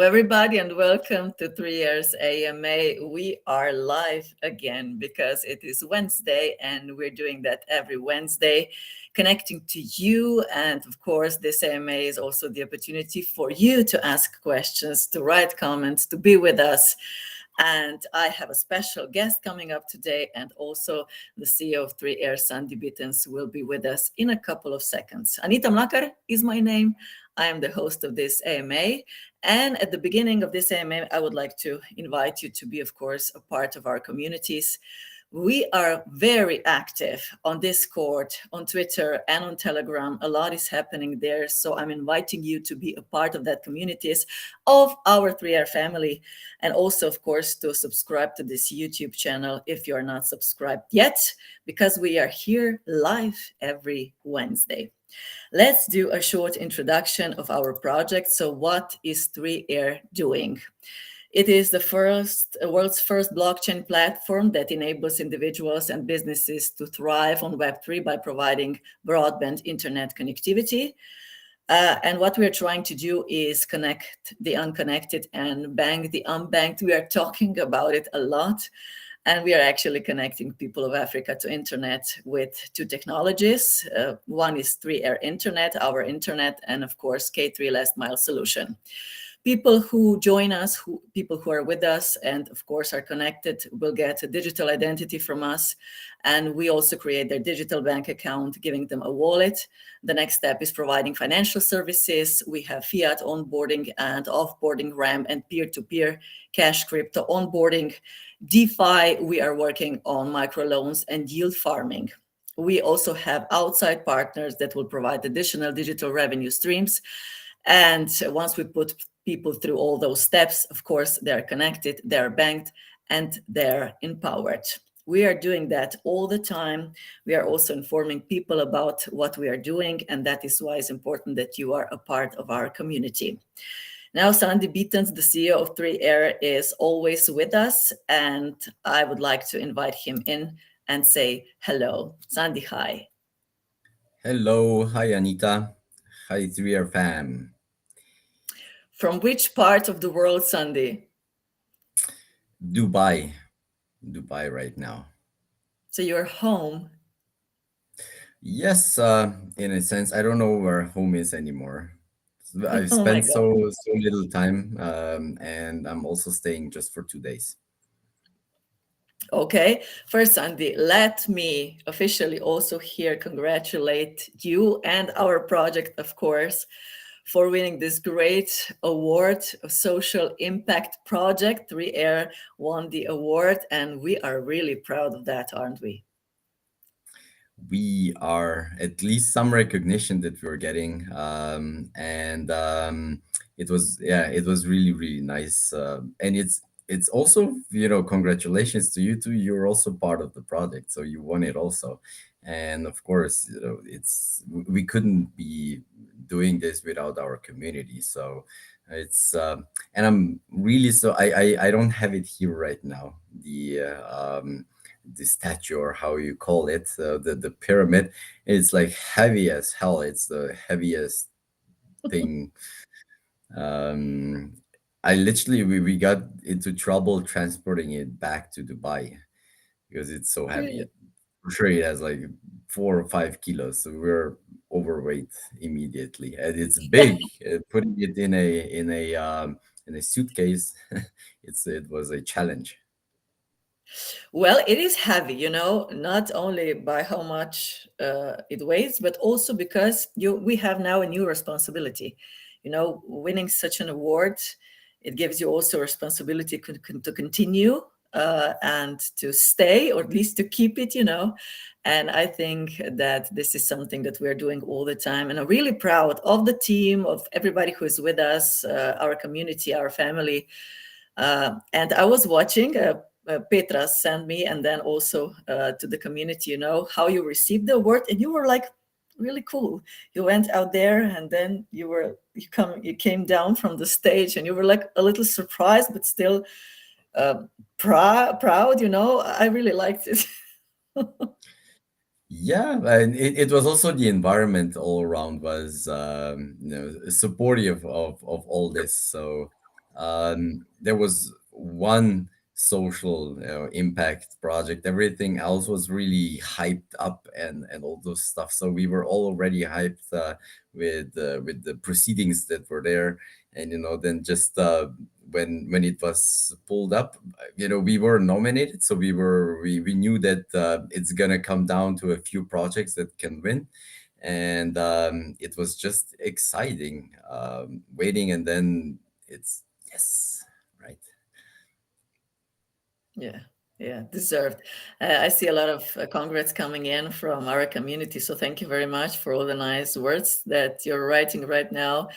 everybody, and welcome to 3 Years AMA. We are live again because it is Wednesday, and we're doing that every Wednesday, connecting to you. And of course, this AMA is also the opportunity for you to ask questions, to write comments, to be with us. And I have a special guest coming up today, and also the CEO of 3 Years, Sandi Bitenc, will be with us in a couple of seconds. Anita Mlakar is my name. I am the host of this AMA. And at the beginning of this AMA, I would like to invite you to be, of course, a part of our communities. We are very active on Discord, on Twitter, and on Telegram. A lot is happening there. So I'm inviting you to be a part of that communities of our 3R family. And also, of course, to subscribe to this YouTube channel if you are not subscribed yet, because we are here live every Wednesday. Let's do a short introduction of our project. So what is 3R doing? It is the world's first blockchain platform that enables individuals and businesses to thrive on Web3 by providing broadband internet connectivity. And what we're trying to do is connect the unconnected and bank the unbanked. We are talking about it a lot. And we are actually connecting people of Africa to internet with two technologies. One is 3R Internet, our internet, and of course, K3 Last Mile Solution. People who join us, people who are with us and of course are connected, will get a digital identity from us. And we also create their digital bank account, giving them a wallet. The next step is providing financial services. We have fiat onboarding and offboarding, RAM, and peer-to-peer cash crypto onboarding. DeFi, we are working on microloans and yield farming. We also have outside partners that will provide additional digital revenue streams. And once we put people through all those steps, of course, they're connected, they're banked, and they're empowered. We are doing that all the time. We are also informing people about what we are doing, and that is why it's important that you are a part of our community. Now, Sandi Bitenc, the CEO of 3R, is always with us, and I would like to invite him in and say hello. Sandi, hi. Hello, hi Anita, hi 3R fam. From which part of the world, Sandi? Dubai right now. So you're home. Yes, in a sense, I don't know where home is anymore. I've Oh my spent God. so little time, and I'm also staying just for 2 days. Okay. First, Sandi, let me officially also here congratulate you and our project, of course, for winning this great award, a social impact project. 3R won the award, and we are really proud of that, aren't we? We are at least some recognition that we're getting, and it was really nice, and it's also, congratulations to you too. You're also part of the project, so you won it also. And of course, we couldn't be doing this without our community. So it's and I'm really, so I don't have it here right now, the statue, or how you call it, the pyramid. It's like heavy as hell. It's the heaviest thing. um I literally, we got into trouble transporting it back to Dubai because it's so heavy. Really? For sure it has like 4 or 5 kilos, so we're overweight immediately, and it's big. Putting it in a suitcase, it was a challenge. Well, it is heavy, not only by how much it weighs, but also because we have now a new responsibility. Winning such an award, it gives you also a responsibility to continue and to stay, or at least to keep it. And I think that this is something that we're doing all the time. And I'm really proud of the team, of everybody who is with us, our community, our family. And I was watching, Petra sent me, and then also to the community, how you received the award, and you were like really cool. You went out there, and then you came down from the stage, and you were like a little surprised, but still proud. I really liked it. Yeah, and it was also the environment all around was supportive of all this. So There was one social impact project. Everything else was really hyped up and all those stuff. So we were all already hyped with the proceedings that were there, and then just when it was pulled up, we were nominated, so we knew that it's gonna come down to a few projects that can win, and it was just exciting waiting, and then it's yes, right. Yeah, yeah, deserved. I see a lot of congrats coming in from our community. So thank you very much for all the nice words that you're writing right now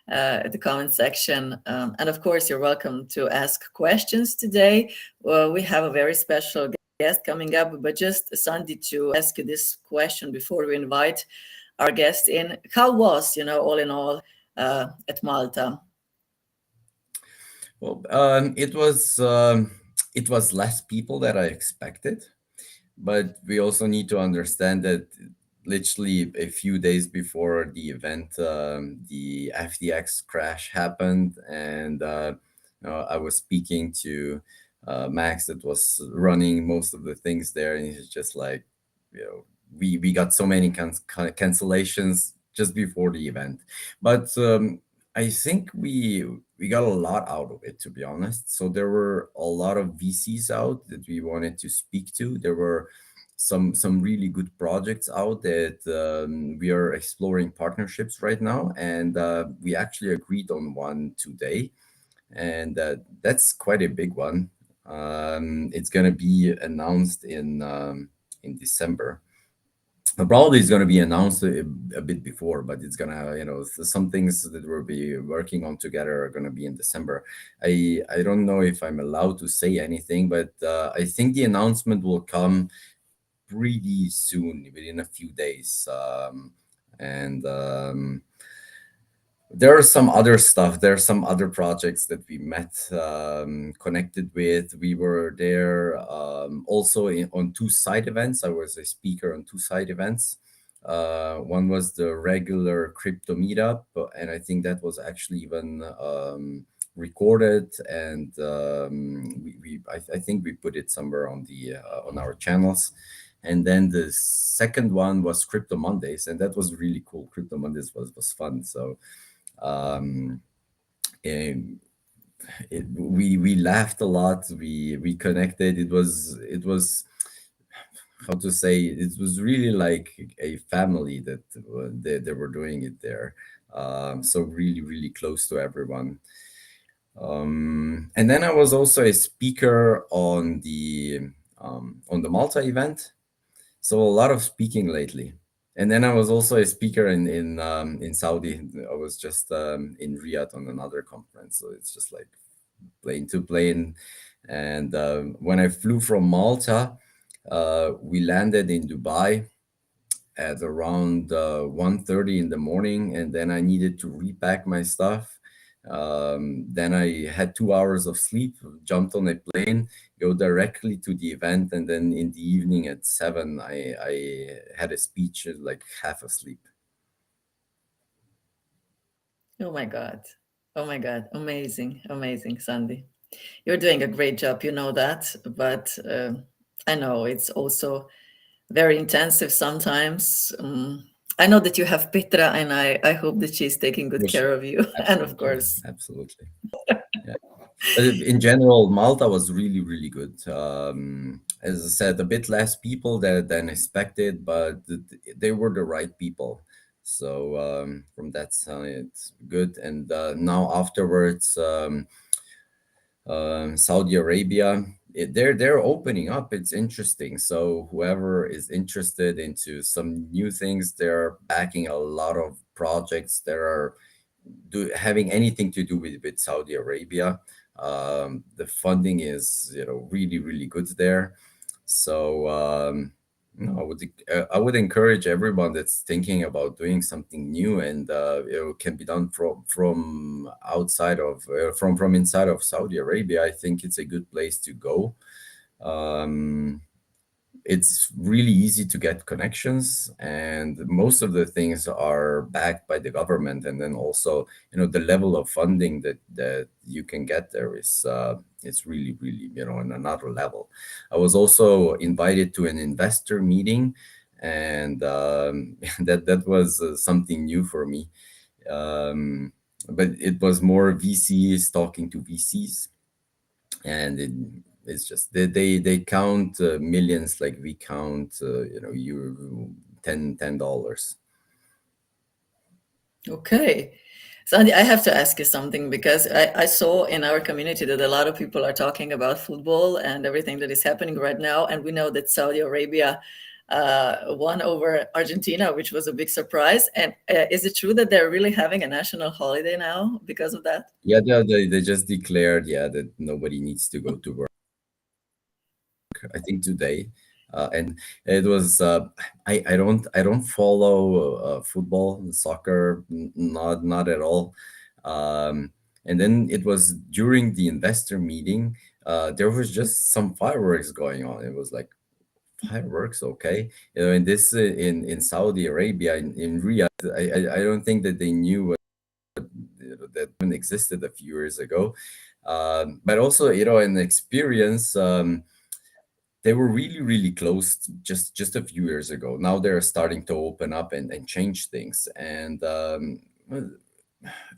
at the comment section. And of course, you're welcome to ask questions today. Well, we have a very special guest coming up, but just Sandy, to ask you this question before we invite our guest in. How was, all in all, at Malta? Well, it was less people that I expected, but we also need to understand that literally a few days before the event, the FTX crash happened, and I was speaking to Max, that was running most of the things there, and he's just like, we got so many cancellations just before the event, but I think we got a lot out of it, to be honest. So there were a lot of VCs out that we wanted to speak to. There were some really good projects out that we are exploring partnerships right now, and we actually agreed on one today, and that's quite a big one. It's gonna be announced in December. Probably it's going to be announced a bit before, but it's going to, some things that we'll be working on together are going to be in December. I don't know if I'm allowed to say anything, but I think the announcement will come pretty soon, within a few days. And There are some other stuff. There are some other projects that we met, connected with. We were there also on two side events. I was a speaker on two side events. One was the regular crypto meetup, and I think that was actually even recorded, and I think we put it somewhere on the on our channels. And then the second one was Crypto Mondays, and that was really cool. Crypto Mondays was fun. So um, and we laughed a lot. We connected. It was how to say, it was really like a family that they were doing it there. So really really close to everyone. And then I was also a speaker on the Malta event, so a lot of speaking lately. And then I was also a speaker in Saudi. I was just in Riyadh on another conference. So it's just like plane to plane. And when I flew from Malta, we landed in Dubai at around 1:30 in the morning, and then I needed to repack my stuff. Then I had 2 hours of sleep, jumped on a plane, go directly to the event, and then in the evening at 7, I had a speech like half asleep. Oh my God. Oh my God. Amazing. Amazing, Sandy. You're doing a great job, you know that. But I know it's also very intensive sometimes. I know that you have Petra, and I hope that she's taking good Which care of you. And of absolutely, course, absolutely. Yeah. But in general, Malta was really, really good. As I said, a bit less people than expected, but they were the right people. So from that side, it's good. And now afterwards, Saudi Arabia, they're opening up. It's interesting. So whoever is interested into some new things, they're backing a lot of projects that are having anything to do with Saudi Arabia. The funding is really really good there. So I would encourage everyone that's thinking about doing something new, and it can be done from outside of from inside of Saudi Arabia. I think it's a good place to go. Um, it's really easy to get connections, and most of the things are backed by the government. And then also, the level of funding that you can get there is it's really, really, on another level. I was also invited to an investor meeting, and that was something new for me. um, but it was more VCs talking to VCs, and it's just they count millions like we count you $10. Okay. Sandy, I have to ask you something because I saw in our community that a lot of people are talking about football and everything that is happening right now. And we know that Saudi Arabia won over Argentina, which was a big surprise. And is it true that they're really having a national holiday now because of that? Yeah, they just declared, that nobody needs to go to work, I think today. And it was I don't follow football, soccer, not at all. um, and then it was during the investor meeting. There was just some fireworks going on. It was like, fireworks, okay. In this in Saudi Arabia, in Riyadh, I don't think that they knew that even existed a few years ago. But also, in experience, they were really, really closed just a few years ago. Now they're starting to open up and change things. And well,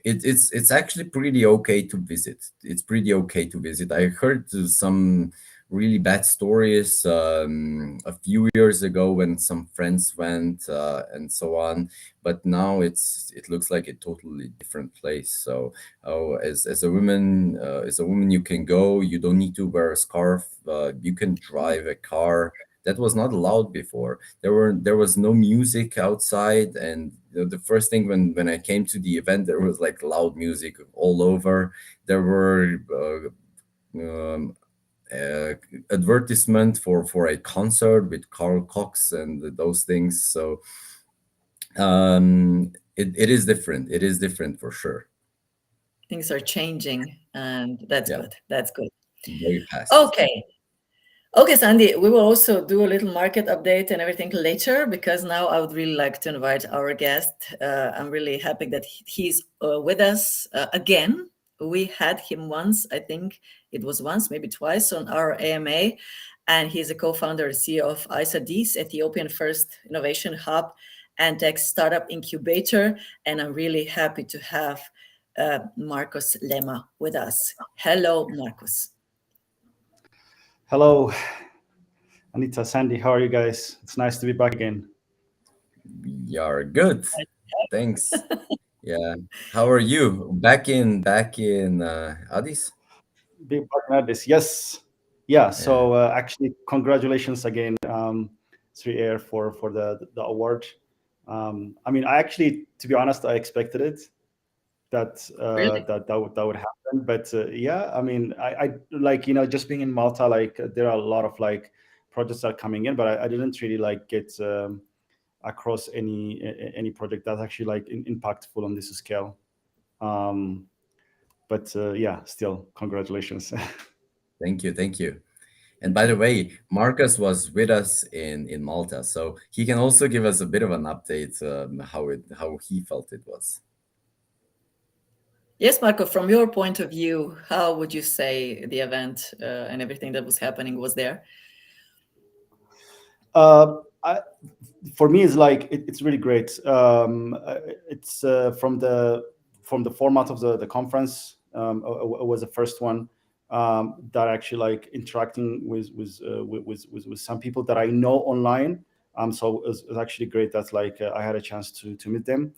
it's actually pretty okay to visit. It's pretty okay to visit. I heard some really bad stories a few years ago when some friends went, and so on. But now it looks like a totally different place. So, as a woman, you can go. You don't need to wear a scarf. You can drive a car. That was not allowed before. There was no music outside, and the first thing when I came to the event, there was like loud music all over. There were um, uh, advertisement for a concert with Carl Cox and those things. So it is different. It is different for sure. Things are changing, and that's Yeah, good. That's good. very fast. Okay. Okay, Sandy, we will also do a little market update and everything later because now I would really like to invite our guest. I'm really happy that he's with us again. We had him once, I think it was once, maybe twice on our AMA, and he's a co-founder and CEO of Iceaddis, Ethiopian first innovation hub and tech startup incubator. And I'm really happy to have Markos Lemma with us. Hello, Markos. Hello, Anita, Sandy. How are you guys? It's nice to be back again. We are good. Thanks. Yeah. How are you? Back in Addis? Be back at this. Yes. Yeah. Yeah. So actually, congratulations again, 3 Air for the award. I mean, I actually, to be honest, I expected it that Really? that would happen. But yeah, I mean, I like just being in Malta, like there are a lot of like projects that are coming in, but I didn't really like get across any project that's actually like impactful on this scale. Um, but yeah, still congratulations. Thank you. Thank you. And by the way, Marcus was with us in Malta, so he can also give us a bit of an update, how he felt it was. Yes, Marco, from your point of view, how would you say the event and everything that was happening was there? I, for me, it's like it's really great. It's from the format of the conference. It was the first one that actually like interacting with some people that I know online. So it was actually great that like I had a chance to meet them.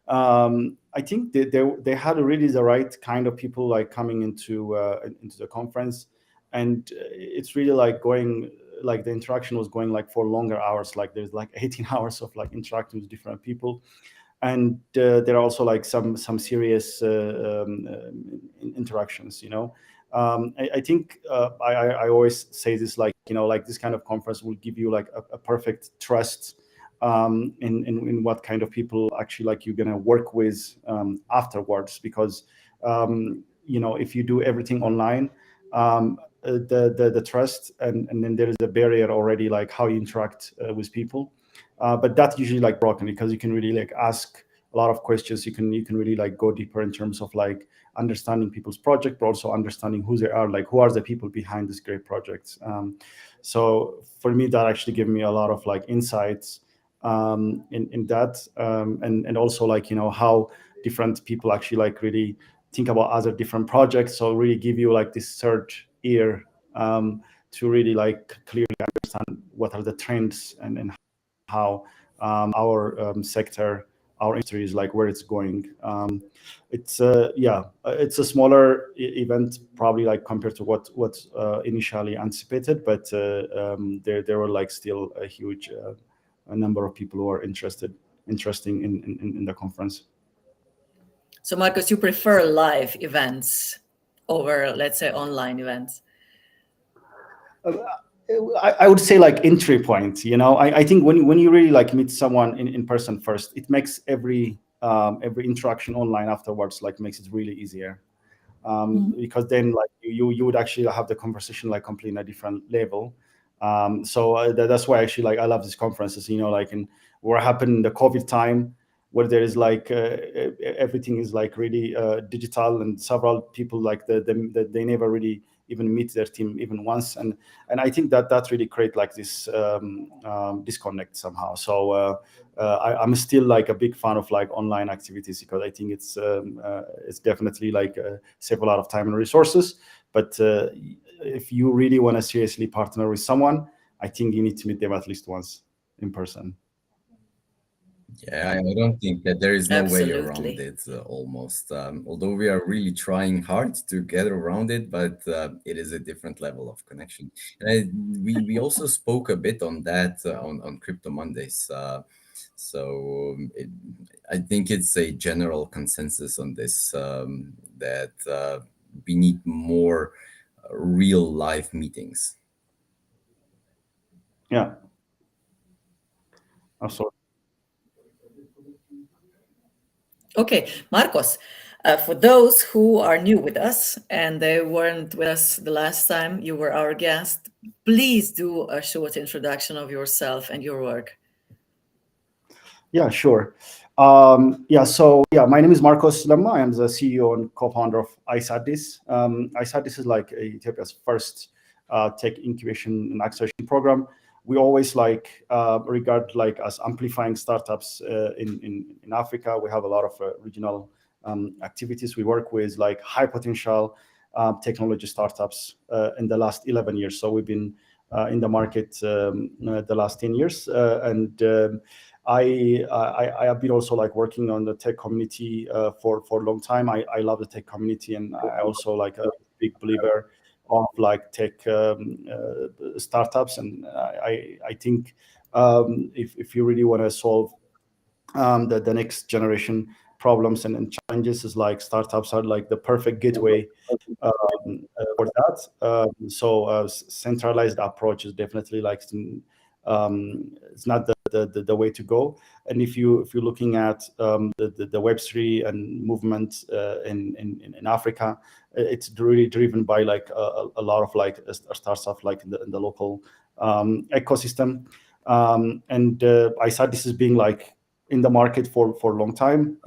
I think they had really the right kind of people like coming into the conference, and it's really like going like the interaction was going like for longer hours. Like there's like 18 hours of like interacting with different people, and there are also like some serious interactions. I think I always say this, like like this kind of conference will give you like a perfect trust in what kind of people actually like you're gonna work with afterwards, because if you do everything online, the trust, and then there is a barrier already, like how you interact with people. But that usually like broken, because you can really like ask a lot of questions. You can really like go deeper in terms of like understanding people's project, but also understanding who they are, like who are the people behind this great project. So for me, that actually gave me a lot of like insights in that, and also like, you know, how different people actually like really think about other different projects. So really give you like this third ear to really like clearly understand what are the trends, and how our sector, our industry is like, where it's going. It's it's a smaller event probably, like compared to what initially anticipated, but there were like still a huge a number of people who are interesting in the conference. So Markos, you prefer live events over, let's say, online events? I would say like entry point. You know, I think when you really like meet someone in person first, it makes every interaction online afterwards like makes it really easier. Because then like you would actually have the conversation like completely on a different level. So that's why actually like I love these conferences, you know, like in what happened in the COVID time, where there is like everything is like really digital, and several people like they never really even meet their team even once, and I think that really create like this disconnect somehow. So I'm still like a big fan of like online activities, because I think it's definitely like save a lot of time and resources. But if you really want to seriously partner with someone, I think you need to meet them at least once in person. Yeah, I don't think that there is no way around Absolutely. it, almost. Although we are really trying hard to get around it, but it is a different level of connection. And we also spoke a bit on that on Crypto Mondays. I think it's a general consensus on this, that we need more real life meetings. Yeah, absolutely. Okay, Markos, for those who are new with us and they weren't with us the last time you were our guest, please do a short introduction of yourself and your work. Yeah, sure. So my name is Markos Lemma. I am the CEO and co-founder of Iceaddis. Iceaddis is like Ethiopia's first tech incubation and acceleration program. We always like regard like as amplifying startups in Africa. We have a lot of regional activities. We work with like high potential technology startups in the last 11 years. So we've been in the market the last 10 years, and I have been also like working on the tech community for a long time. I love the tech community, and I also like a big believer of like tech startups. And I think if you really want to solve the next generation problems and challenges, is like startups are like the perfect gateway for that. Centralized approach is definitely like it's not the way to go. And if you're looking at the Web3 and movement in Africa, it's really driven by like a lot of like startups like in the local ecosystem. And I said this is being like in the market for a long time.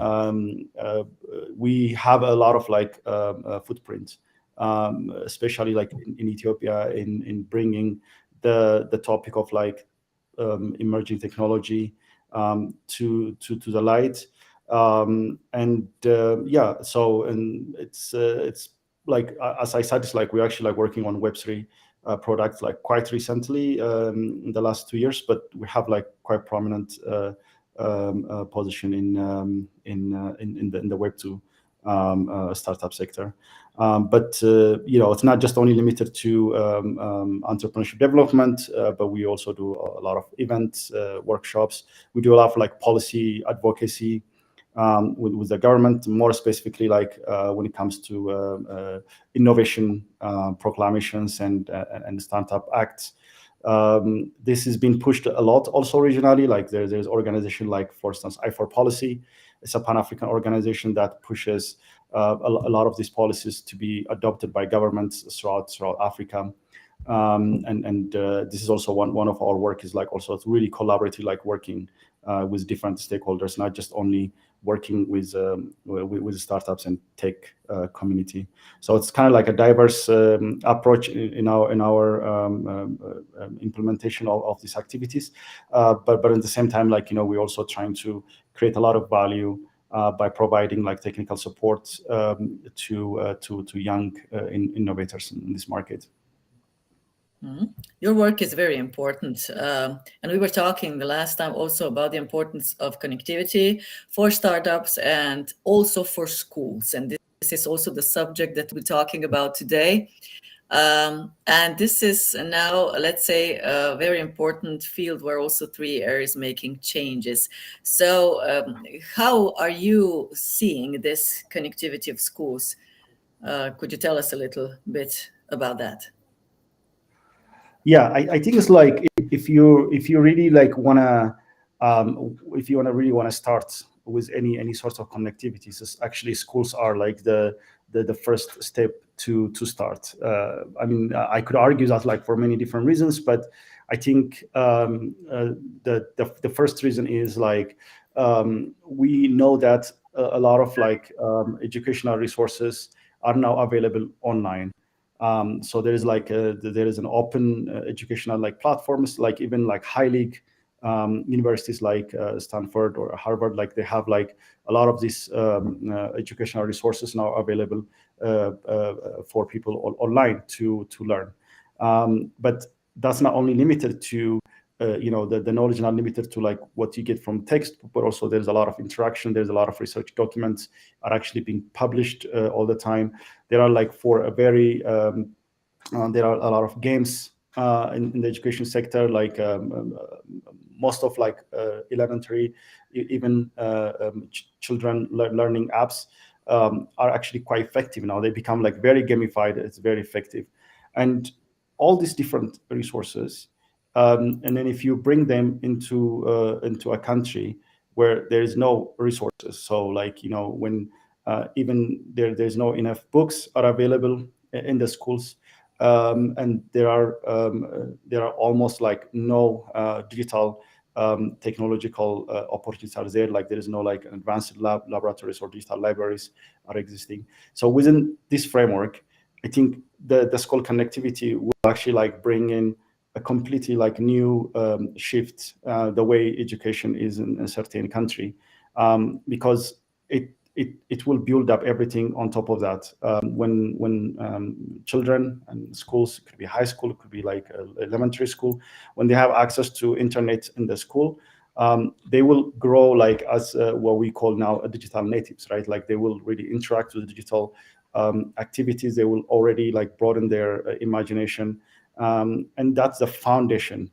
We have a lot of like footprint, especially like in Ethiopia, in bringing the topic of like emerging technology to the light. And it's like, as I said, it's like we're actually like working on Web3 products like quite recently in the last 2 years, but we have like quite prominent position in the Web2 startup sector. But it's not just only limited to entrepreneurship development, but we also do a lot of events, workshops. We do a lot of like policy advocacy with the government, more specifically like when it comes to innovation proclamations and startup acts. This has been pushed a lot also regionally. Like there's organization like, for instance, I4 Policy. It's a Pan-African organization that pushes a lot of these policies to be adopted by governments throughout Africa. This is also one of our work is like also really collaborative, like working with different stakeholders, not just only working with startups and tech community. So it's kind of like a diverse approach in our implementation of these activities. But at the same time, like, we're also trying to create a lot of value by providing like technical support to young innovators in this market. Your work is very important. And we were talking the last time also about the importance of connectivity for startups and also for schools. And this is also the subject that we're talking about today. And this is now, let's say, a very important field where also 3R is making changes. So how are you seeing this connectivity of schools? Could you tell us a little bit about that? Yeah, I think it's like if you really like wanna if you really wanna start with any sort of connectivity, so actually schools are like the first step to start. I mean, I could argue that like for many different reasons, but I think the first reason is like we know that a lot of like educational resources are now available online. So there is like there is an open educational like platforms, like even like high league universities like Stanford or Harvard, like they have like a lot of these educational resources now available for people online to learn. But that's not only limited to the knowledge, not limited to like what you get from text, but also there's a lot of interaction. There's a lot of research documents are actually being published all the time. There are like for a very there are a lot of games in the education sector, like most of like elementary, even children learning apps are actually quite effective now. They become like very gamified. It's very effective, and all these different resources. And then if you bring them into a country where there is no resources, so like when even there's no enough books are available in the schools, and there are almost like no digital technological opportunities are there. Like there is no like advanced laboratories or digital libraries are existing. So within this framework, I think the school connectivity will actually like bring in a completely like new shift the way education is in a certain country, because it will build up everything on top of that. When children and schools, it could be high school, it could be like elementary school, when they have access to internet in the school, they will grow like as what we call now a digital natives, right? Like they will really interact with digital activities. They will already like broaden their imagination. And that's the foundation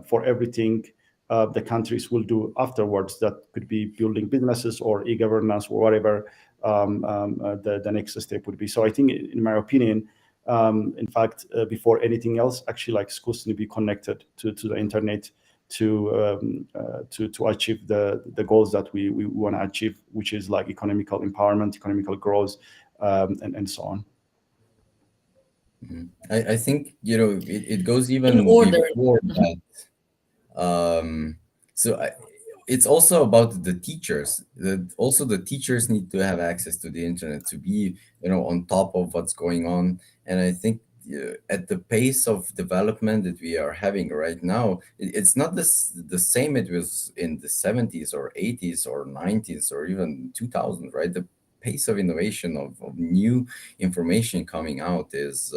for everything the countries will do afterwards. That could be building businesses or e-governance or whatever the next step would be. So I think, in my opinion, in fact, before anything else, actually, like schools need to be connected to the internet to achieve the goals that we want to achieve, which is like economical empowerment, economical growth, and so on. I think it goes In even order. before that. So it's also about the teachers. Also, the teachers need to have access to the internet to be on top of what's going on. And I think at the pace of development that we are having right now, it's not the same it was in the 70s or 80s or 90s or even 2000, right? The pace of innovation of new information coming out is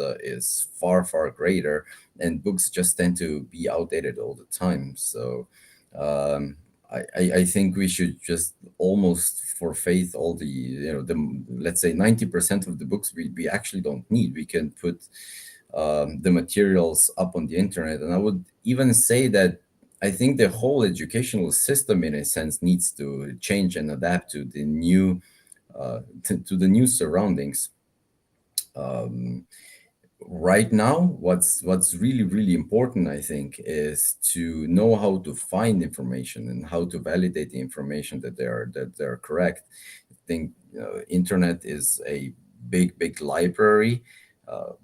far greater, and books just tend to be outdated all the time. So I think we should just almost forfeit all the let's say 90% of the books we actually don't need. We can put the materials up on the internet, and I would even say that I think the whole educational system, in a sense, needs to change and adapt to the new to the new surroundings. Right now, what's really important, I think, is to know how to find information and how to validate the information that they're correct. think internet is a big library,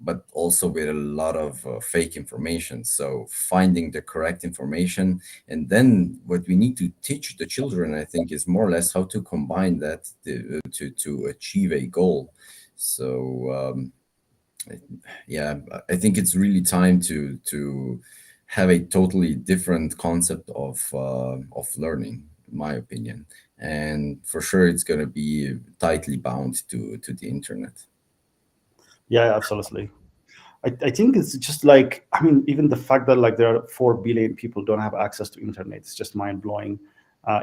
but also with a lot of fake information. So finding the correct information, and then what we need to teach the children, I think, is more or less how to combine that to achieve a goal. So yeah, I think it's really time to have a totally different concept of learning, in my opinion. And for sure, it's going to be tightly bound to the internet. Yeah, absolutely. I think it's just like, I mean, even the fact that like there are 4 billion people don't have access to internet, it's just mind blowing,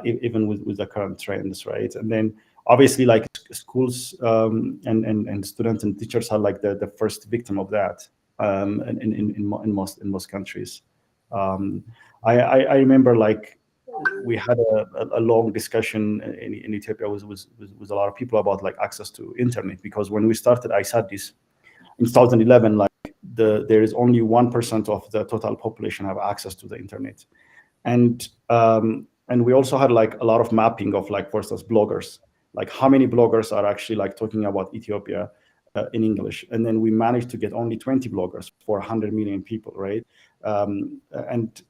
even with the current trends, right? And then obviously like schools and students and teachers are like the first victim of that, in most countries. Um, I remember like we had a long discussion in Ethiopia with a lot of people about like access to internet, because when we started Iceaddis in 2011, like there is only 1% of the total population have access to the internet, and we also had like a lot of mapping of like, for instance, bloggers, like how many bloggers are actually like talking about Ethiopia in English, and then we managed to get only 20 bloggers for 100 million people, right? And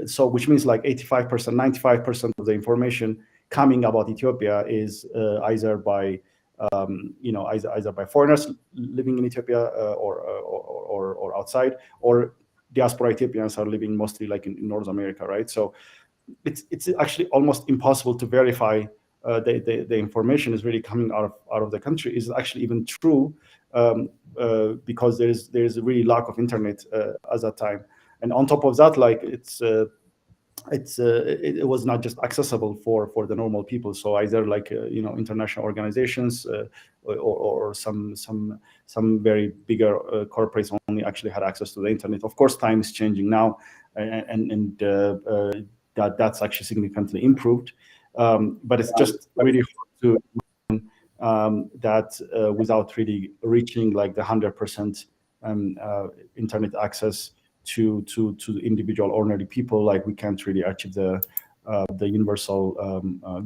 so which means like 85%, 95% of the information coming about Ethiopia is either by either by foreigners living in Ethiopia or outside, or diaspora Ethiopians are living mostly like in North America, right? So it's actually almost impossible to verify the information is really coming out of the country is actually even true, because there's a really lack of internet at that time. And on top of that, like it was not just accessible for the normal people. So either like international organizations or some very bigger corporates only actually had access to the internet. Of course, time is changing now, and that's actually significantly improved. But it's just really hard to that without really reaching like the 100% internet access to the individual ordinary people, like we can't really achieve the universal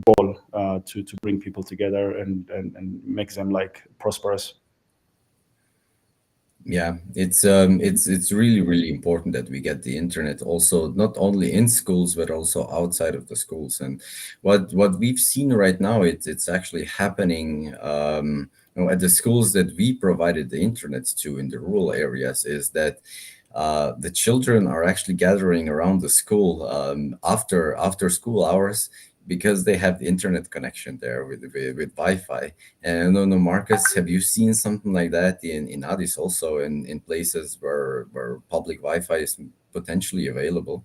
goal to bring people together and make them like prosperous. Yeah, it's really important that we get the internet also, not only in schools but also outside of the schools. And what we've seen right now, it's actually happening at the schools that we provided the internet to in the rural areas, is that the children are actually gathering around the school after school hours, because they have the internet connection there with Wi-Fi. And I don't know, Marcus, have you seen something like that in Addis also, in places where public Wi-Fi is potentially available?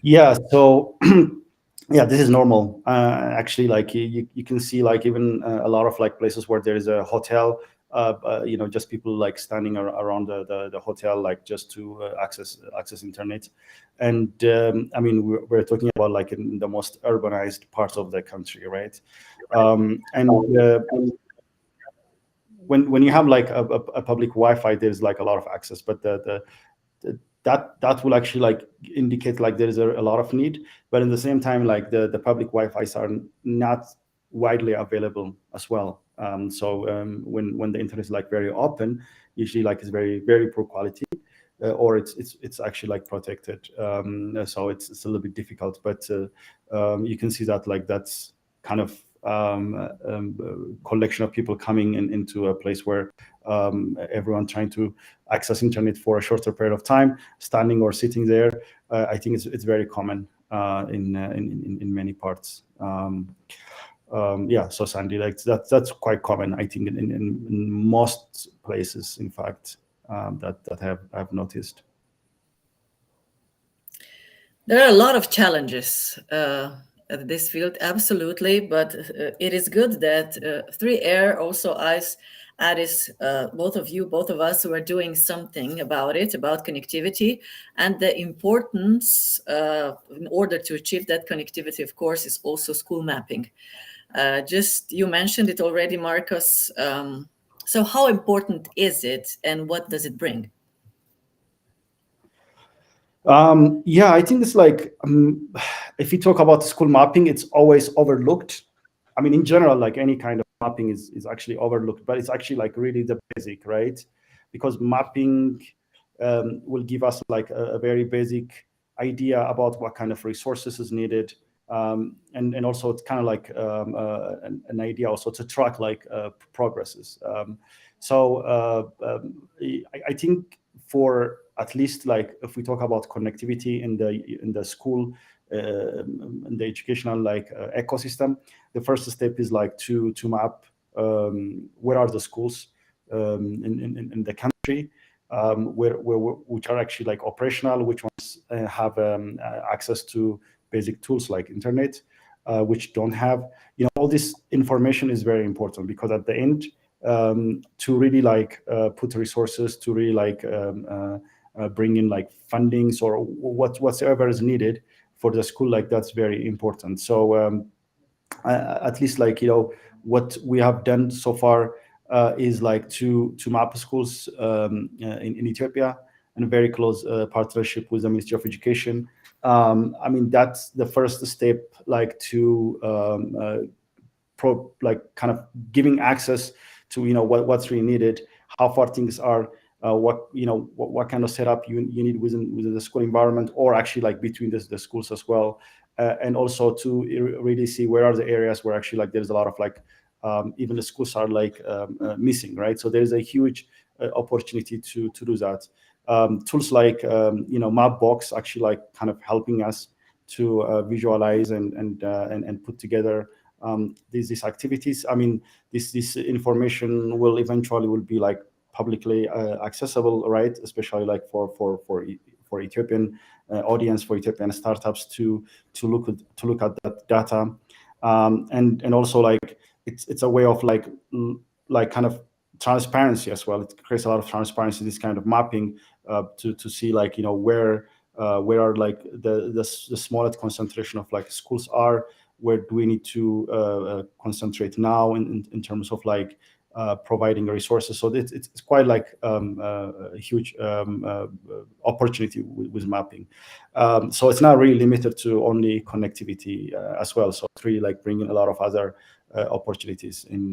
Yeah, so yeah, this is normal. Actually, like you can see like even a lot of like places where there is a hotel, just people like standing around the hotel, like just to access internet. And I mean, we're talking about like in the most urbanized parts of the country, right? And when you have like a public Wi-Fi, there's like a lot of access, but that will actually like indicate like there is a lot of need. But in the same time, like the public Wi-Fi's are not widely available as well. So when the internet is like very open, usually like it's very poor quality, or it's actually like protected. So it's a little bit difficult, but you can see that like that's kind of collection of people coming into a place where everyone trying to access internet for a shorter period of time, standing or sitting there. I think it's very common in many parts. Yeah, so Sandy, like that's quite common, I think, in most places, in fact, that I've noticed. There are a lot of challenges at this field, absolutely, but it is good that 3Air, also Iceaddis, both of us who are doing something about it, about connectivity, and the importance in order to achieve that connectivity, of course, is also school mapping. Just you mentioned it already, Markos. So how important is it, and what does it bring? Yeah, I think it's like if you talk about school mapping, it's always overlooked, I mean, in general, like any kind of mapping is actually overlooked, but it's actually like really the basic, right? Because mapping will give us like a very basic idea about what kind of resources is needed. And also it's kind of like an idea also to track like progresses. I think for at least like if we talk about connectivity in the school, in the educational like ecosystem, the first step is like to map where are the schools in the country, which are actually like operational, which ones have access to basic tools like internet, which don't have. All this information is very important because at the end, to really like put resources to really like bring in like fundings or whatsoever is needed for the school, like that's very important. So at least like what we have done so far is like to map schools in Ethiopia, and a very close partnership with the Ministry of Education. I mean, that's the first step, like to like kind of giving access to what's really needed, how far things are, what kind of setup you need within the school environment, or actually like between the schools as well, and also to really see where are the areas where actually like there's a lot of like even the schools are like missing, right? So there's a huge opportunity to do that. Tools like Mapbox actually like kind of helping us to visualize and put together these activities. I mean, this information will eventually be like publicly accessible, right? Especially like for Ethiopian audience, for Ethiopian startups to look at that data, and also like it's a way of like kind of transparency as well. It creates a lot of transparency, this kind of mapping, to see like where are like the smallest concentration of like schools are, where do we need to concentrate now in terms of like providing resources. So it's quite like a huge opportunity with mapping. So it's not really limited to only connectivity as well. So it's really like bringing a lot of other opportunities in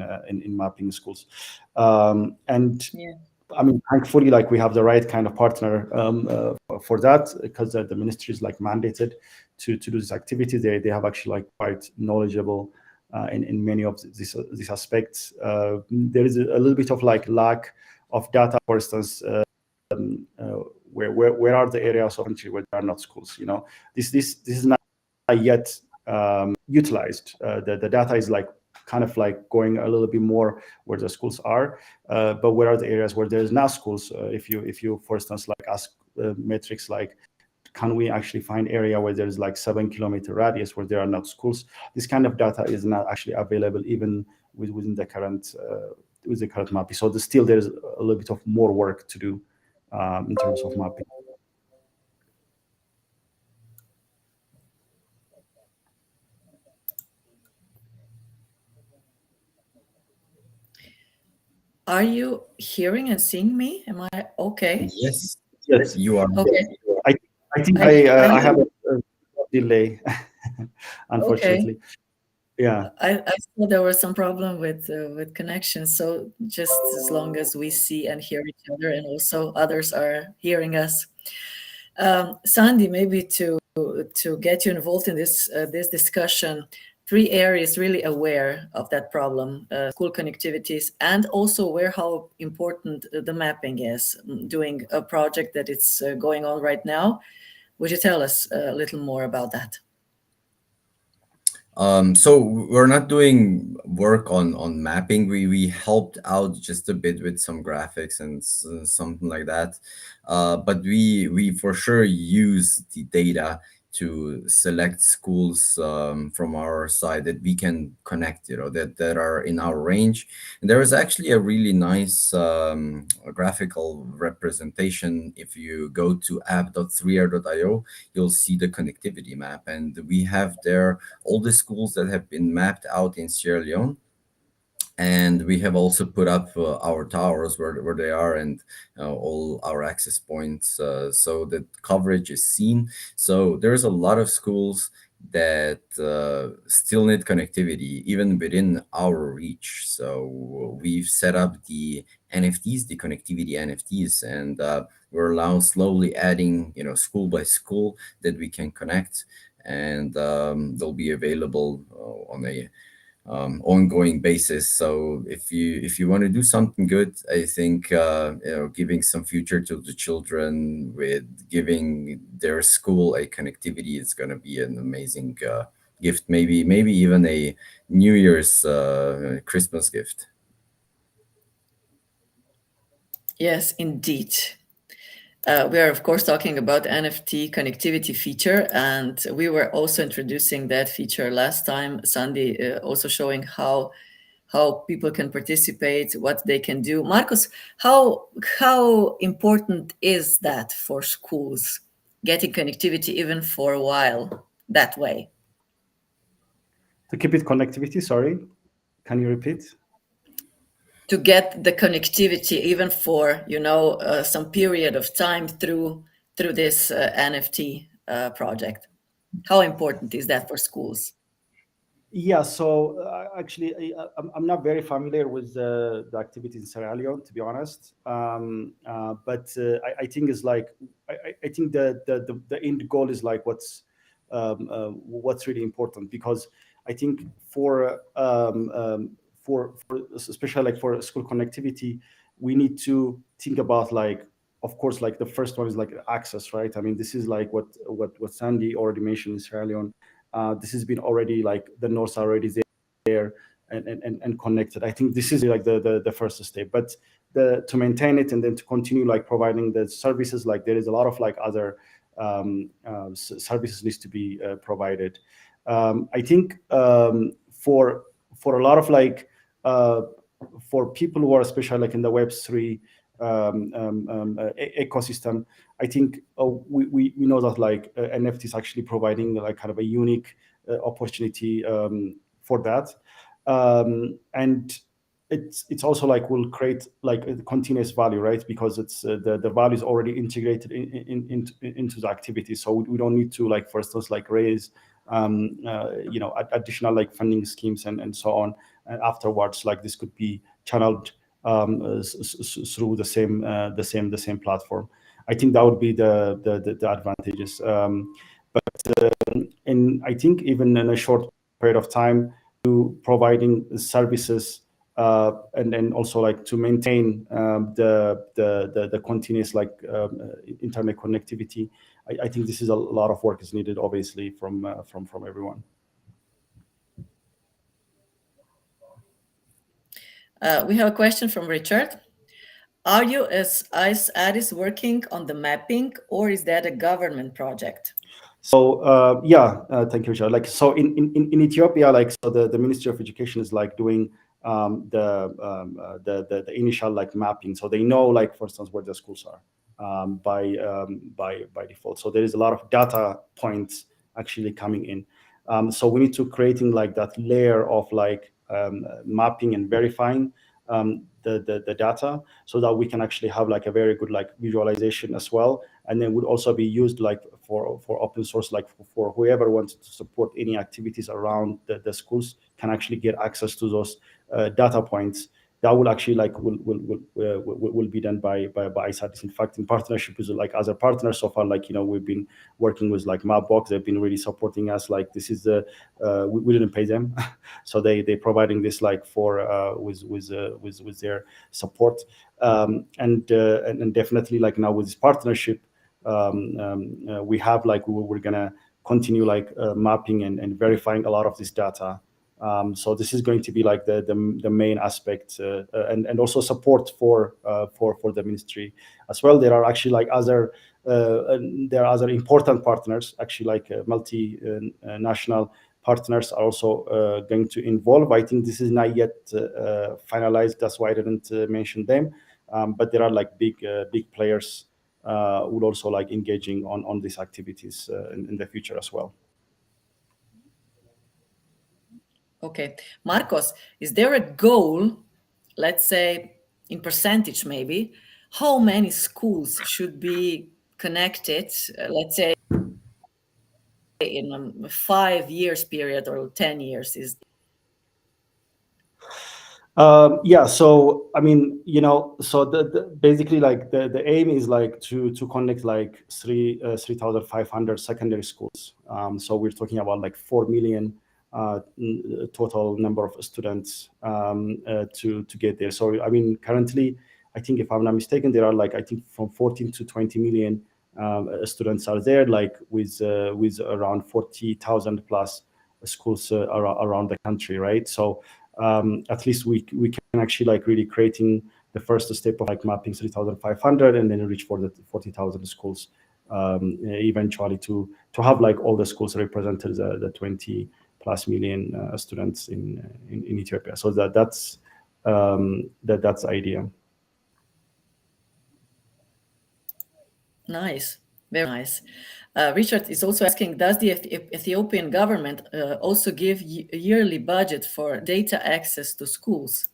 mapping schools. And Yeah. I mean, thankfully, like we have the right kind of partner for that, because the ministry is like mandated to do this activity. They have actually like quite knowledgeable in many of these aspects. There is a little bit of like lack of data, for instance. Where are the areas of country where there are not schools? This is not yet utilized. The data is like kind of like going a little bit more where the schools are, but where are the areas where there's not schools? If you for instance like ask metrics like, can we actually find area where there's like 7-kilometer radius where there are not schools? This kind of data is not actually available even within the current with the current mapping. So there's a little bit of more work to do in terms of mapping. Are you hearing and seeing me? Am I okay? Yes, Yes. you are. Okay. I think I have a delay, unfortunately. Okay. Yeah. I saw there was some problem with connection. So just as long as we see and hear each other, and also others are hearing us. Sandi, maybe to get you involved in this discussion, 3 areas really aware of that problem: school connectivities, and also aware how important the mapping is. Doing a project that it's going on right now. Would you tell us a little more about that? So we're not doing work on mapping. We helped out just a bit with some graphics and something like that. But we for sure use the data to select schools from our side that we can connect, that are in our range. And there is actually a really nice graphical representation. If you go to app.3r.io, you'll see the connectivity map, and we have there all the schools that have been mapped out in Sierra Leone. And we have also put up our towers where they are, and all our access points, so that coverage is seen. So there's a lot of schools that still need connectivity even within our reach. So we've set up the NFTs, the connectivity NFTs, and we're now slowly adding, school by school that we can connect, and they'll be available on a ongoing basis. So if you want to do something good, I think giving some future to the children with giving their school a connectivity is going to be an amazing gift. Maybe even a New Year's Christmas gift. Yes, indeed. We are, of course, talking about NFT connectivity feature, and we were also introducing that feature last time. Sandi also showing how people can participate, what they can do. Markos, how important is that for schools, getting connectivity even for a while that way? To keep it connectivity, sorry, can you repeat? To get the connectivity even for some period of time through this NFT project. How important is that for schools? Yeah, so actually, I'm not very familiar with the activities in Sierra Leone, to be honest. But I think it's like I think the end goal is like what's really important, because I think for especially like for school connectivity, we need to think about, like, of course, like the first one is like access, right? I mean, this is like what Sandi already mentioned in Sierra Leone. This has been already, like, the nodes are already there and connected. I think this is like the first step. But to maintain it and then to continue like providing the services, like there is a lot of like other services needs to be provided. I think for a lot of like for people who are especially like in the Web3 ecosystem, I think we know that like NFT is actually providing like kind of a unique opportunity for that, and it's also like will create like a continuous value, right? Because it's the value is already integrated into the activity, so we don't need to, like, for instance, like raise additional like funding schemes and so on. And afterwards, like, this could be channeled through the same platform. I think that would be the advantages. And I think even in a short period of time, to providing services and then also like to maintain the continuous like internet connectivity. I think this is a lot of work is needed, obviously, from everyone. We have a question from Richard. Are you as Iceaddis working on the mapping, or is that a government project? So thank you, Richard. Like, so in Ethiopia, like, so the Ministry of Education is like doing the initial like mapping, so they know, like, for instance, where the schools are by default. So there is a lot of data points actually coming in. So we need to creating like that layer of like mapping and verifying the data, so that we can actually have like a very good like visualization as well, and then would also be used like for open source, like for whoever wants to support any activities around the schools can actually get access to those data points. That will actually like will be done by Iceaddis. In fact, in partnership with like other partners so far, like, we've been working with like Mapbox. They've been really supporting us. Like, this is the we didn't pay them, so they providing this like for with their support, and definitely like now with this partnership, we have like we're gonna continue like mapping and verifying a lot of this data. So this is going to be like the main aspect, and also support for the ministry as well. There are actually like other important partners, actually, like multi-national partners are also going to involve. I think this is not yet finalized. That's why I didn't mention them. But there are like big players would also like engaging on these activities in the future as well. Okay. Markos, is there a goal, let's say in percentage maybe, how many schools should be connected, let's say in a 5 years period or 10 years is? Yeah, so I mean, so basically like the aim is like to connect like 3,500 secondary schools. So we're talking about like 4 million total number of students to get there. So I mean, currently, I think if I'm not mistaken, there are like I think from 14 to 20 million students are there, like with around 40,000 plus schools around the country, right? So at least we can actually like really creating the first step of like mapping 3,500 and then reach for the 40,000 schools eventually to have like all the schools represented, the 20 plus million students in Ethiopia. So that's the idea. Nice, very nice. Richard is also asking, does the Ethiopian government also give a yearly budget for data access to schools?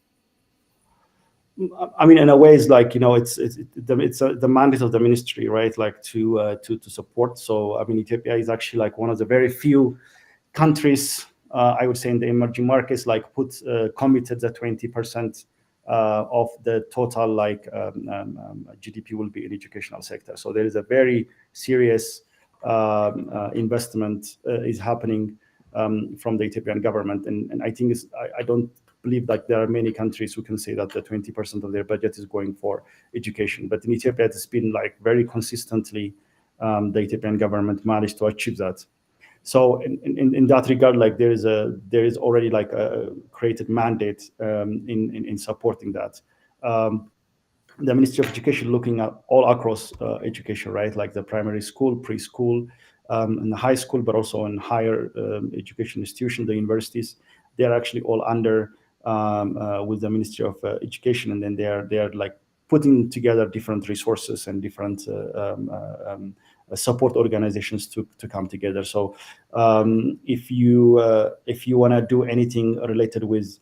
I mean, in a way, it's like it's the mandate of the ministry, right? Like to support. So I mean, Ethiopia is actually like one of the very few countries, I would say, in the emerging markets, like committed that 20% of the total like GDP will be in educational sector. So there is a very serious investment is happening from the Ethiopian government, and I think I don't believe like there are many countries who can say that the 20% of their budget is going for education. But in Ethiopia, it's been like very consistently the Ethiopian government managed to achieve that. So in that regard, like there is already like a created mandate in supporting that. The Ministry of Education looking at all across education, right? Like the primary school, preschool, and the high school, but also in higher education institutions, the universities. They're actually all under with the Ministry of Education, and then they are like putting together different resources and different support organizations to come together. So if you want to do anything related with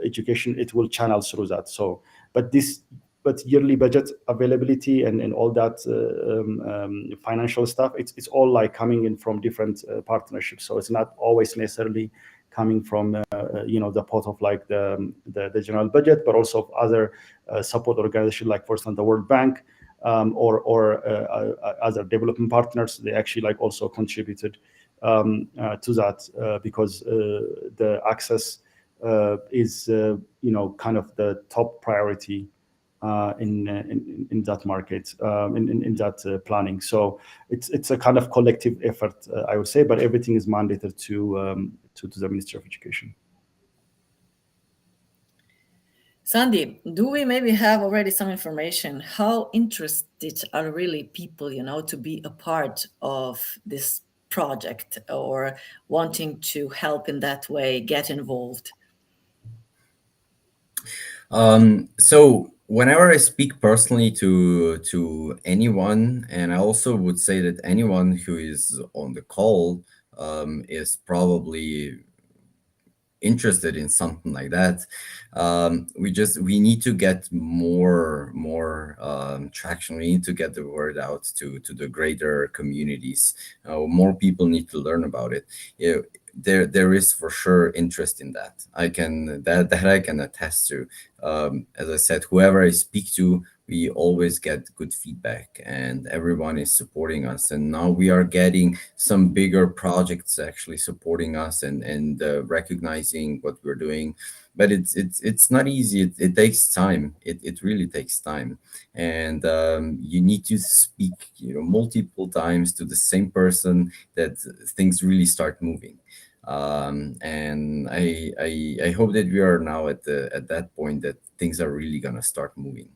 education, it will channel through that. So, but yearly budget availability and all that financial stuff, it's all like coming in from different partnerships. So it's not always necessarily coming from the pot of like the general budget, but also other support organizations, like for example the World Bank or other development partners. They actually like also contributed to that because the access is kind of the top priority in that market, in that planning. So it's a kind of collective effort, I would say, but everything is mandated to the Ministry of Education. Sandi, do we maybe have already some information how interested are really people, to be a part of this project or wanting to help in that way, get involved? So whenever I speak personally to anyone, and I also would say that anyone who is on the call is probably interested in something like that. We need to get more traction. We need to get the word out to the greater communities. More people need to learn about it. There is for sure interest in that. I can attest to. As I said, whoever I speak to, we always get good feedback, and everyone is supporting us. And now we are getting some bigger projects actually supporting us and recognizing what we're doing. But it's not easy. It takes time. It really takes time, and you need to speak multiple times to the same person that things really start moving. And I hope that we are now at that point that things are really gonna start moving.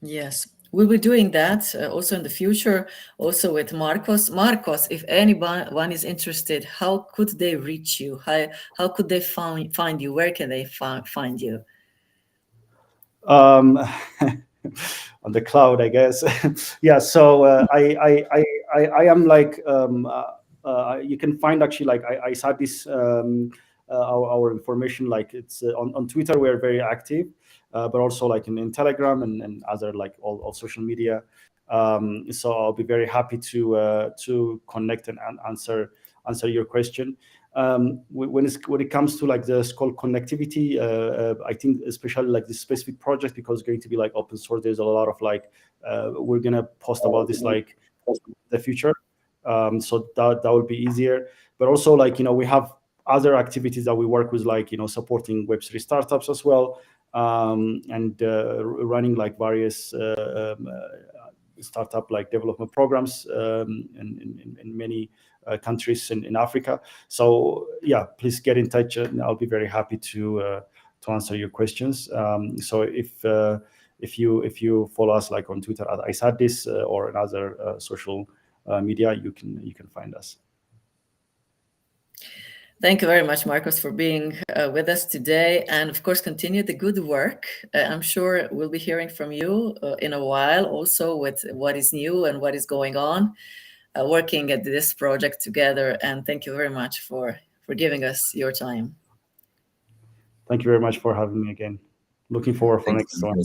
Yes, we'll be doing that also in the future, also with Markos. Markos, if anyone is interested, how could they reach you? How could they find you? Where can they find you? On the cloud, I guess. Yeah. So I am like you can find actually like Iceaddis our information, like it's on Twitter. We're very active, but also like in Telegram and other like all social media. So I'll be very happy to connect and answer your question. When it comes to like the school connectivity, I think especially like this specific project, because it's going to be like open source, there's a lot of like we're gonna post about this like the future, so that would be easier. But also like we have other activities that we work with, like supporting Web3 startups as well, and running like various startup like development programs in many countries in Africa. So yeah, please get in touch, and I'll be very happy to answer your questions. So if you follow us like on Twitter at Iceaddis or another social media, you can find us. Thank you very much, Markos, for being with us today. And of course, continue the good work. I'm sure we'll be hearing from you in a while also with what is new and what is going on, working at this project together. And thank you very much for giving us your time. Thank you very much for having me again. Looking forward for next one.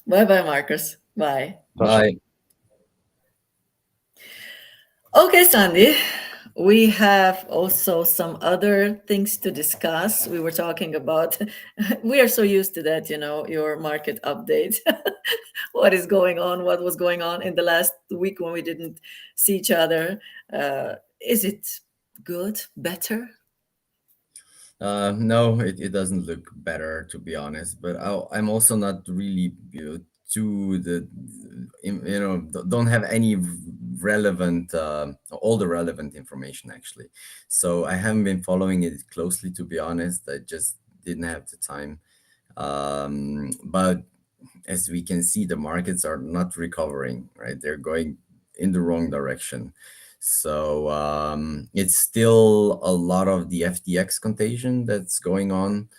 Bye-bye, Markos. Bye. Bye. Okay, Sandi. We have also some other things to discuss. We were talking about, we are so used to that, your market update. What is going on? What was going on in the last week when we didn't see each other? Is it good, better? No, it doesn't look better, to be honest. But I'm also not really don't have any relevant all the relevant information actually. So I haven't been following it closely, to be honest. I just didn't have the time. But as we can see, the markets are not recovering, right? They're going in the wrong direction. So it's still a lot of the FTX contagion that's going on.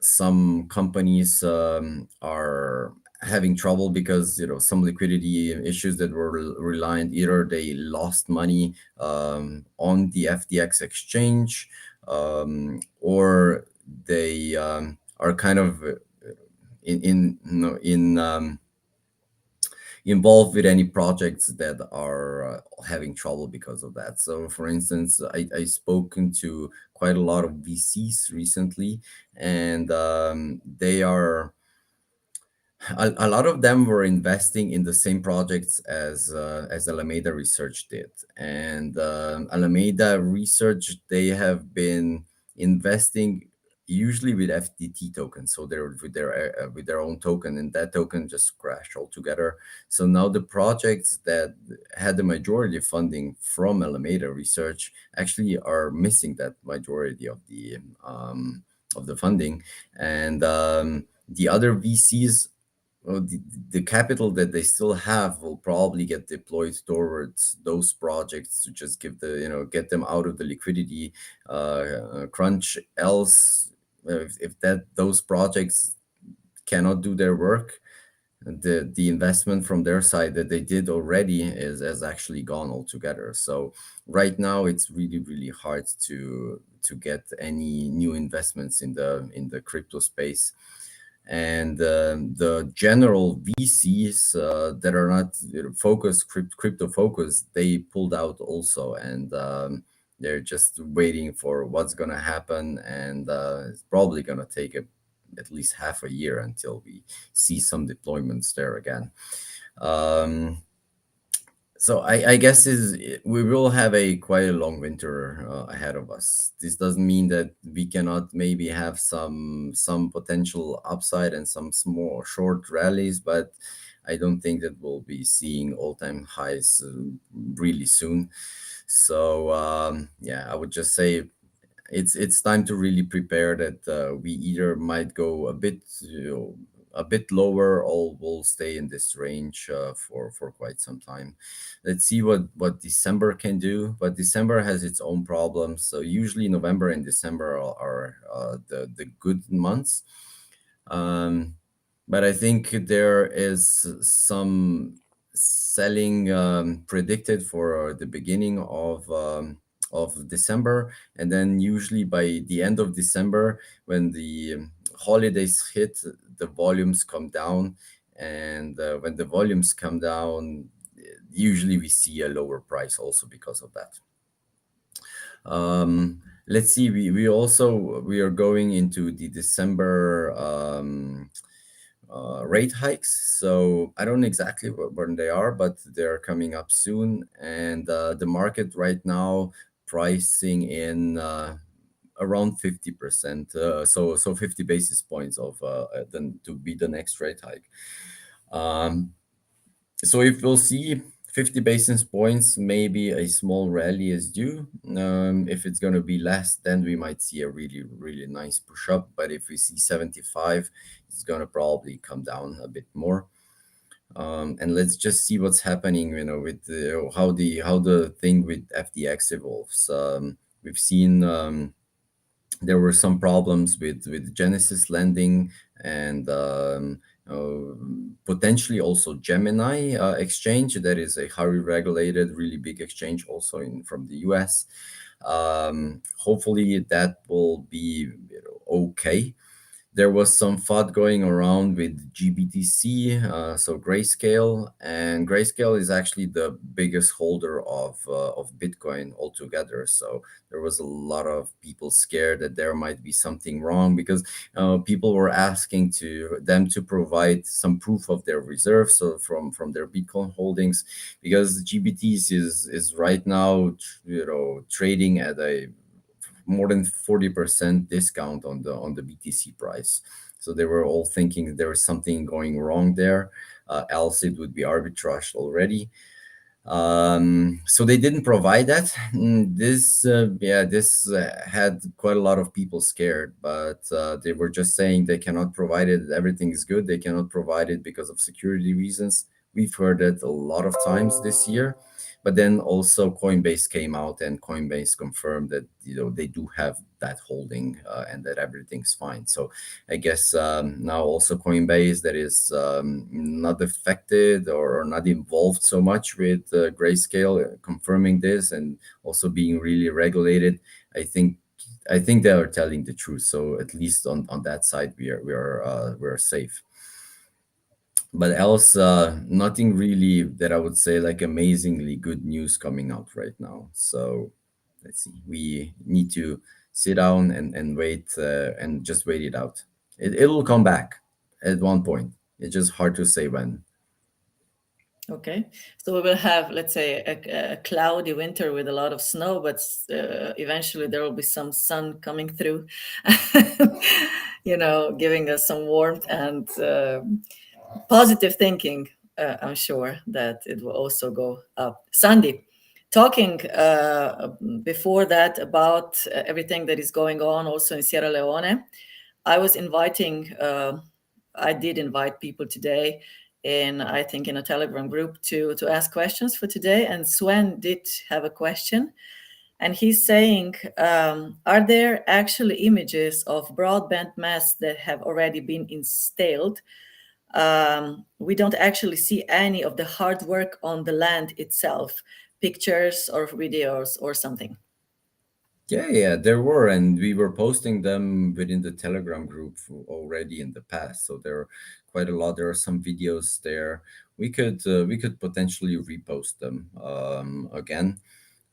Some companies are having trouble because some liquidity issues that were reliant, either they lost money on the FTX exchange, or they are kind of involved with any projects that are having trouble because of that. So for instance, I spoken to quite a lot of VCs recently, and they are a lot of them were investing in the same projects as Alameda Research did. And Alameda Research, they have been investing usually with FTT tokens, so they're with their own token, and that token just crashed altogether. So now the projects that had the majority of funding from Alameda Research actually are missing that majority of the funding, and the other VCs, well, the capital that they still have will probably get deployed towards those projects to just get them out of the liquidity crunch. Else, if those projects cannot do their work, the investment from their side that they did already is actually gone altogether. So right now it's really, really hard to get any new investments in the crypto space. And the general VCs that are not crypto focused, they pulled out also, and they're just waiting for what's going to happen, and it's probably going to take at least half a year until we see some deployments there again. So I guess we will have quite a long winter ahead of us. This doesn't mean that we cannot maybe have some potential upside and some small short rallies, but I don't think that we'll be seeing all-time highs really soon. So yeah, I would just say it's time to really prepare that we either might go a bit lower, or we'll stay in this range for quite some time. Let's see what December can do, but December has its own problems. So usually November and December are the good months, but I think there is some selling predicted for the beginning of December, and then usually by the end of December, when the holidays hit, the volumes come down, and when the volumes come down, usually we see a lower price also because of that. Let's see. We are going into the December rate hikes. So I don't know exactly when they are, but they're coming up soon. And the market right now pricing in around 50%. So 50 basis points of then to be the next rate hike. Um, so if we'll see 50 basis points, maybe a small rally is due. If it's going to be less, then we might see a really, really nice push up. But if we see 75, it's going to probably come down a bit more. And let's just see what's happening, with how the thing with FTX evolves. We've seen there were some problems with Genesis lending and potentially also Gemini exchange. That is a highly regulated, really big exchange also from the US. Hopefully that will be okay. There was some FUD going around with GBTC, so Grayscale, and Grayscale is actually the biggest holder of Bitcoin altogether. So there was a lot of people scared that there might be something wrong because people were asking to them to provide some proof of their reserves, so from their Bitcoin holdings, because GBTC is right now trading at a more than 40% discount on the BTC price. So they were all thinking there was something going wrong there, else it would be arbitraged already. So they didn't provide that. This had quite a lot of people scared, but they were just saying they cannot provide it. Everything is good. They cannot provide it because of security reasons. We've heard it a lot of times this year. But then also Coinbase came out and Coinbase confirmed that they do have that holding and that everything's fine. So I guess now also Coinbase that is not affected or not involved so much with Grayscale confirming this and also being really regulated. I think they are telling the truth. So at least on that side we are safe. But else, nothing really that I would say like amazingly good news coming out right now. So let's see. We need to sit down and wait and just wait it out. It'll come back at one point. It's just hard to say when. Okay, so we will have, let's say, a cloudy winter with a lot of snow, but eventually there will be some sun coming through, giving us some warmth and positive thinking. I'm sure that it will also go up. Sandi, talking before that about everything that is going on also in Sierra Leone, I did invite people today I think in a Telegram group to ask questions for today. And Sven did have a question. And he's saying, are there actually images of broadband masts that have already been installed? We don't actually see any of the hard work on the land itself, pictures or videos or something. Yeah, there were, and we were posting them within the Telegram group already in the past. So there are quite a lot. There are some videos there. We could potentially repost them again.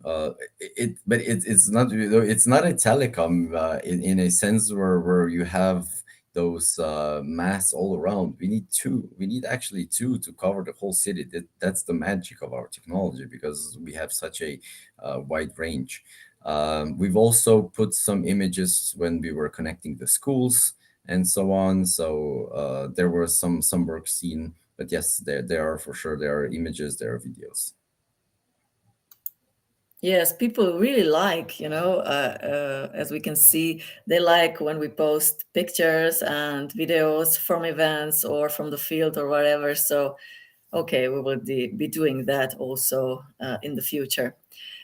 But it's not it's not a telecom in a sense where you have those masts all around. We need two. We need actually two to cover the whole city. That's the magic of our technology because we have such a wide range. We've also put some images when we were connecting the schools and so on. So there was some work seen. But yes, there are for sure. There are images. There are videos. Yes, people really like, as we can see, they like when we post pictures and videos from events or from the field or whatever. So, okay, we will be doing that also in the future.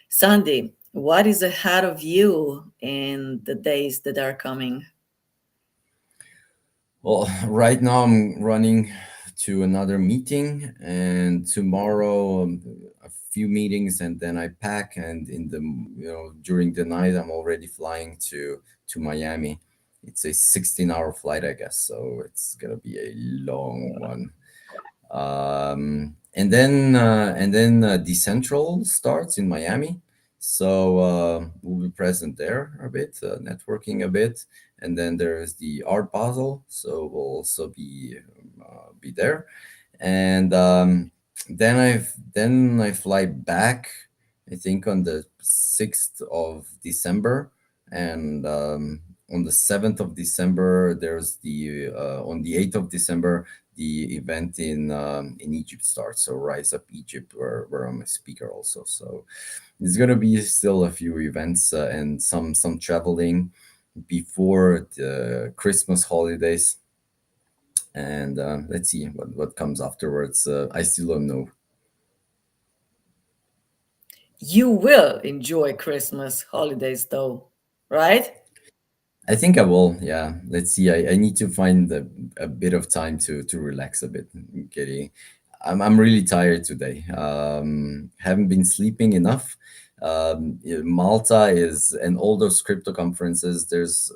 Sandi, what is ahead of you in the days that are coming? Well, right now I'm running to another meeting, and tomorrow a few meetings, and then I pack. And in the during the night, I'm already flying to Miami. It's a 16-hour flight, I guess, so it's gonna be a long one. And then Decentral starts in Miami, so we'll be present there a bit, networking a bit. And then there's the Art Basel, so we'll also be there. And then I fly back, I think on the 6th of December. And on the 7th of December, there's the on the 8th of December, the event in Egypt starts. So Rise Up Egypt, where I'm a speaker also. So there's gonna be still a few events, and some traveling before the Christmas holidays. And let's see what comes afterwards. I still don't know. You will enjoy Christmas holidays though, right? I think I will. Yeah, let's see. I need to find a bit of time to relax a bit. Getting, I'm really tired today. Haven't been sleeping enough. Malta is, and all those crypto conferences. There's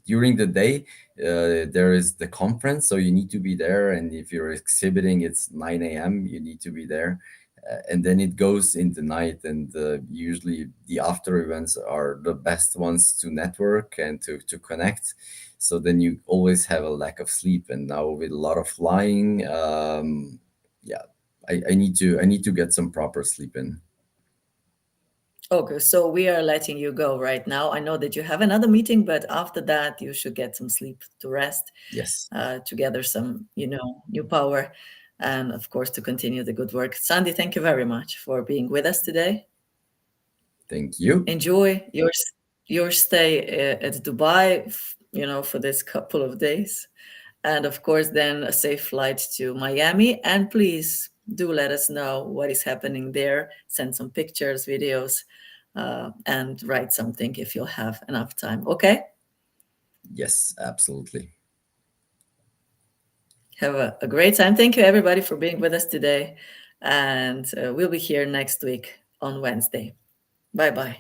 during the day, there is the conference, so you need to be there. And if you're exhibiting, it's 9 a.m. You need to be there. And then it goes in the night, and usually the after events are the best ones to network and to connect. So then you always have a lack of sleep, and now with a lot of flying, yeah, I need to get some proper sleep in. Okay, so we are letting you go right now. I know that you have another meeting, but after that, you should get some sleep to rest, Yes, to gather some, new power, and of course, to continue the good work. Sandy, thank you very much for being with us today. thank you. Enjoy your stay at Dubai, for this couple of days, and of course, then a safe flight to Miami. And please do let us know what is happening there. Send some pictures, videos, and write something if you'll have enough time. Okay. Yes, absolutely. Have a great time. Thank you, everybody, for being with us today. And we'll be here next week on Wednesday. Bye bye.